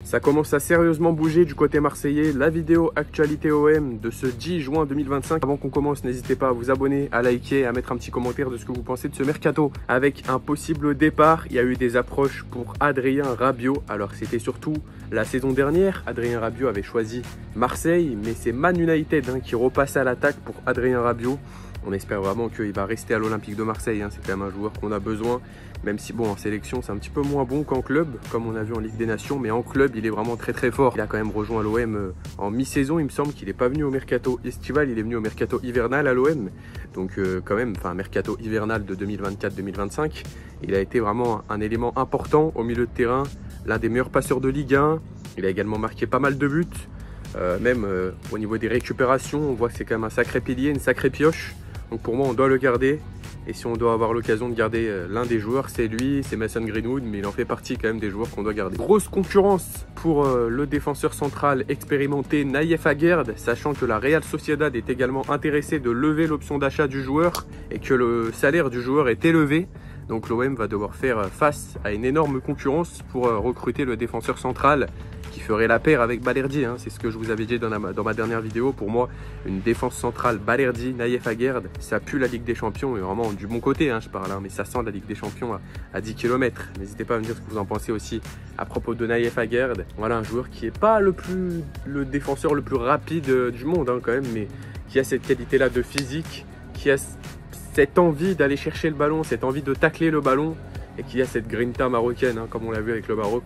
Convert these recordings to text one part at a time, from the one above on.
Ça commence à sérieusement bouger du côté marseillais. La vidéo actualité OM de ce 10 juin 2025. Avant qu'on commence, n'hésitez pas à vous abonner, à liker, à mettre un petit commentaire de ce que vous pensez de ce mercato. Avec un possible départ, il y a eu des approches pour Adrien Rabiot. Alors c'était surtout la saison dernière. Adrien Rabiot avait choisi Marseille, mais c'est Man United qui repasse à l'attaque pour Adrien Rabiot. On espère vraiment qu'il va rester à l'Olympique de Marseille. C'est quand même un joueur qu'on a besoin. Même si bon, en sélection, c'est un petit peu moins bon qu'en club, comme on a vu en Ligue des Nations. Mais en club, il est vraiment très fort. Il a quand même rejoint l'OM en mi-saison. Il me semble qu'il n'est pas venu au mercato estival. Il est venu au mercato hivernal à l'OM. Donc quand même, enfin mercato hivernal de 2024-2025. Il a été vraiment un élément important au milieu de terrain. L'un des meilleurs passeurs de Ligue 1. Il a également marqué pas mal de buts. Même au niveau des récupérations, on voit que c'est quand même un sacré pilier, une sacrée pioche. Donc pour moi, on doit le garder. Et si on doit avoir l'occasion de garder l'un des joueurs, c'est lui, c'est Mason Greenwood, mais il en fait partie quand même des joueurs qu'on doit garder. Grosse concurrence pour le défenseur central expérimenté Nayef Aguerd, sachant que la Real Sociedad est également intéressée de lever l'option d'achat du joueur et que le salaire du joueur est élevé. Donc l'OM va devoir faire face à une énorme concurrence pour recruter le défenseur central qui ferait la paire avec Balerdi. C'est ce que je vous avais dit dans ma dernière vidéo. Pour moi, une défense centrale Balerdi, Nayef Aguerd, ça pue la Ligue des Champions et vraiment du bon côté, je parle, mais ça sent la Ligue des Champions à 10 km. N'hésitez pas à me dire ce que vous en pensez aussi à propos de Nayef Aguerd. Voilà un joueur qui n'est pas le défenseur le plus rapide du monde quand même, mais qui a cette qualité-là de physique, qui a cette envie d'aller chercher le ballon, cette envie de tacler le ballon et qui a cette grinta marocaine, comme on l'a vu avec le Maroc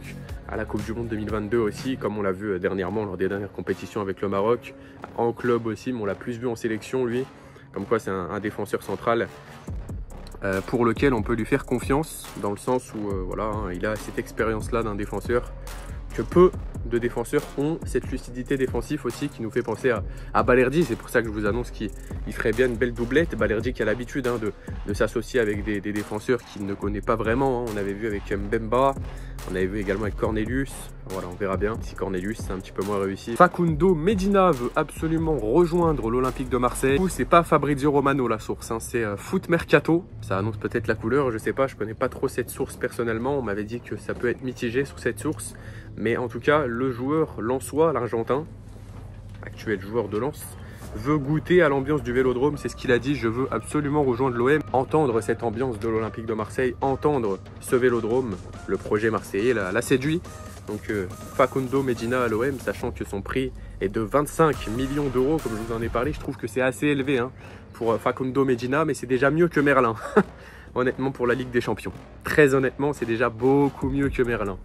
à la Coupe du Monde 2022 aussi, comme on l'a vu dernièrement lors des dernières compétitions avec le Maroc, en club aussi, mais on l'a plus vu en sélection lui, comme quoi c'est un défenseur central pour lequel on peut lui faire confiance, dans le sens où voilà, il a cette expérience-là d'un défenseur que peu de défenseurs ont, cette lucidité défensive aussi qui nous fait penser à Balerdi. C'est pour ça que je vous annonce qu'il ferait bien une belle doublette. Balerdi qui a l'habitude de s'associer avec des défenseurs qu'il ne connaît pas vraiment. On avait vu avec Mbemba, on avait vu également avec Cornelius. Voilà, on verra bien si Cornelius c'est un petit peu moins réussi. Facundo Medina veut absolument rejoindre l'Olympique de Marseille. C'est pas Fabrizio Romano la source, c'est Foot Mercato. Ça annonce peut-être la couleur, je sais pas, je connais pas trop cette source personnellement. On m'avait dit que ça peut être mitigé sur cette source. Mais en tout cas, le joueur lensois, l'Argentin, actuel joueur de Lens, veut goûter à l'ambiance du Vélodrome. C'est ce qu'il a dit, je veux absolument rejoindre l'OM, entendre cette ambiance de l'Olympique de Marseille, entendre ce Vélodrome. Le projet marseillais l'a séduit. Donc Facundo Medina à l'OM, sachant que son prix est de 25 millions d'euros, comme je vous en ai parlé, je trouve que c'est assez élevé pour Facundo Medina, mais c'est déjà mieux que Merlin. Honnêtement, pour la Ligue des Champions. Très honnêtement, c'est déjà beaucoup mieux que Merlin.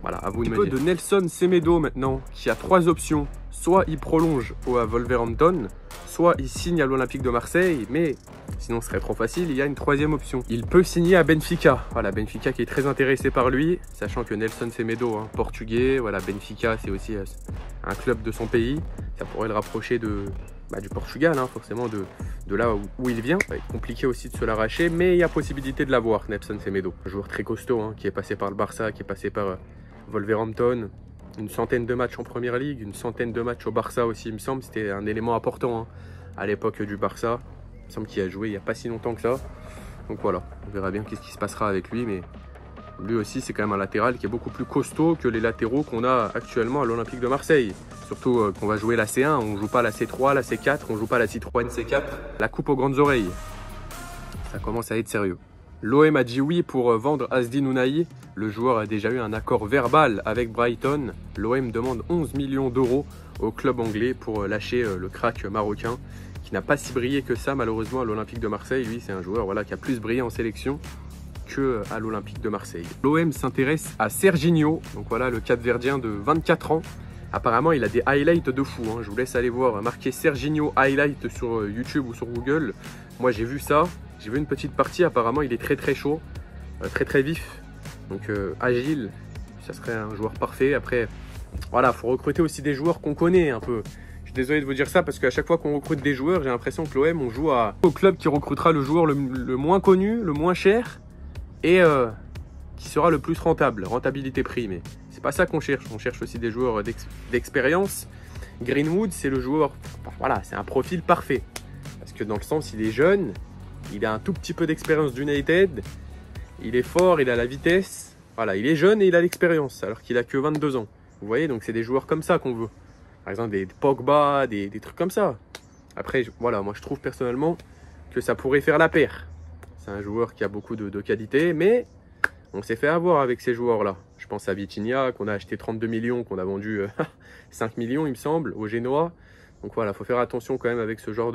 Voilà, à vous de me dire. De Nelson Semedo maintenant, qui a 3 options. Soit il prolonge à Wolverhampton, soit il signe à l'Olympique de Marseille, mais sinon ce serait trop facile, il y a une 3e option. Il peut signer à Benfica. Voilà, Benfica qui est très intéressé par lui, sachant que Nelson Semedo, portugais, voilà, Benfica c'est aussi un club de son pays. Ça pourrait le rapprocher du Portugal, forcément de là où il vient. Ça va être compliqué aussi de se l'arracher, mais il y a possibilité de l'avoir, Nelson Semedo. Un joueur très costaud, qui est passé par le Barça, qui est passé par Wolverhampton. Une centaine de matchs en Première Ligue, une centaine de matchs au Barça aussi, il me semble. C'était un élément important à l'époque du Barça. Il me semble qu'il a joué il n'y a pas si longtemps que ça. Donc voilà, on verra bien qu'est-ce qui se passera avec lui. Mais lui aussi, c'est quand même un latéral qui est beaucoup plus costaud que les latéraux qu'on a actuellement à l'Olympique de Marseille. Surtout qu'on va jouer la C1, on ne joue pas la C3, la C4, on ne joue pas la Citroën C4. La coupe aux grandes oreilles. Ça commence à être sérieux. L'OM a dit oui pour vendre Azdin Ounahi. Le joueur a déjà eu un accord verbal avec Brighton. L'OM demande 11 millions d'euros au club anglais pour lâcher le crack marocain qui n'a pas si brillé que ça malheureusement à l'Olympique de Marseille. Lui, c'est un joueur qui a plus brillé en sélection qu'à l'Olympique de Marseille. L'OM s'intéresse à Serginho, donc voilà le Cap-Verdien de 24 ans. Apparemment, il a des highlights de fou. Je vous laisse aller voir, marquer Serginho highlight sur YouTube ou sur Google. Moi, j'ai vu ça. J'ai vu une petite partie, apparemment il est très chaud, très vif, donc agile, ça serait un joueur parfait. Après, voilà, il faut recruter aussi des joueurs qu'on connaît un peu. Je suis désolé de vous dire ça parce qu'à chaque fois qu'on recrute des joueurs, j'ai l'impression que l'OM, on joue au club qui recrutera le joueur le moins connu, le moins cher et qui sera le plus rentable, rentabilité-prix. Mais c'est pas ça qu'on cherche, on cherche aussi des joueurs d'expérience. Greenwood, c'est le joueur, voilà, c'est un profil parfait parce que dans le sens, il est jeune. Il a un tout petit peu d'expérience d'United, il est fort, il a la vitesse, Voilà, il est jeune et il a l'expérience, alors qu'il a que 22 ans. Vous voyez, donc c'est des joueurs comme ça qu'on veut. Par exemple, des Pogba, des trucs comme ça. Après, voilà, moi je trouve personnellement que ça pourrait faire la paire. C'est un joueur qui a beaucoup de qualité, mais on s'est fait avoir avec ces joueurs-là. Je pense à Vitinha, qu'on a acheté 32 millions, qu'on a vendu 5 millions, il me semble, au Genoa. Donc voilà, il faut faire attention quand même avec ce genre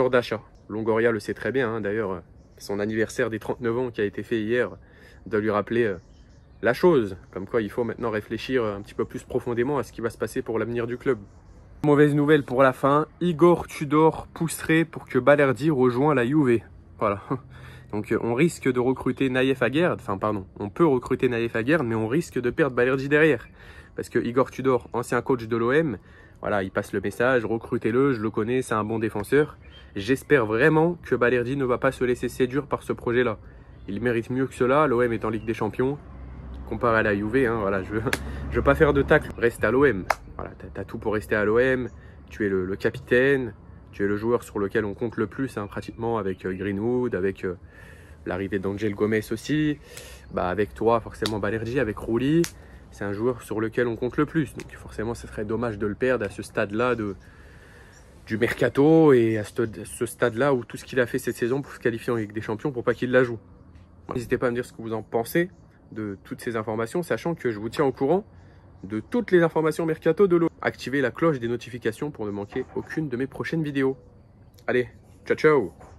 d'achat. Longoria le sait très bien, hein. D'ailleurs, son anniversaire des 39 ans qui a été fait hier doit lui rappeler la chose. Comme quoi, il faut maintenant réfléchir un petit peu plus profondément à ce qui va se passer pour l'avenir du club. Mauvaise nouvelle pour la fin, Igor Tudor pousserait pour que Balerdi rejoigne la Juve. Voilà. Donc on risque de recruter Naïef Aguerd, enfin pardon, on peut recruter Naïef Aguerd, mais on risque de perdre Balerdi derrière. Parce que Igor Tudor, ancien coach de l'OM, voilà, il passe le message, recrutez-le, je le connais, c'est un bon défenseur. J'espère vraiment que Balerdi ne va pas se laisser séduire par ce projet-là. Il mérite mieux que cela, l'OM est en Ligue des Champions. Comparé à la Juve, hein, voilà, je veux pas faire de tacle, reste à l'OM. Voilà, tu as tout pour rester à l'OM, tu es le capitaine, tu es le joueur sur lequel on compte le plus, hein, pratiquement, avec Greenwood, avec l'arrivée d'Angel Gomez aussi, bah, avec toi forcément Balerdi, avec Rouli, c'est un joueur sur lequel on compte le plus. Donc forcément, ce serait dommage de le perdre à ce stade-là du mercato et à ce stade-là où tout ce qu'il a fait cette saison pour se qualifier en Ligue des Champions pour pas qu'il la joue. N'hésitez pas à me dire ce que vous en pensez de toutes ces informations, sachant que je vous tiens au courant de toutes les informations mercato de l'eau. Activez la cloche des notifications pour ne manquer aucune de mes prochaines vidéos. Allez, ciao ciao!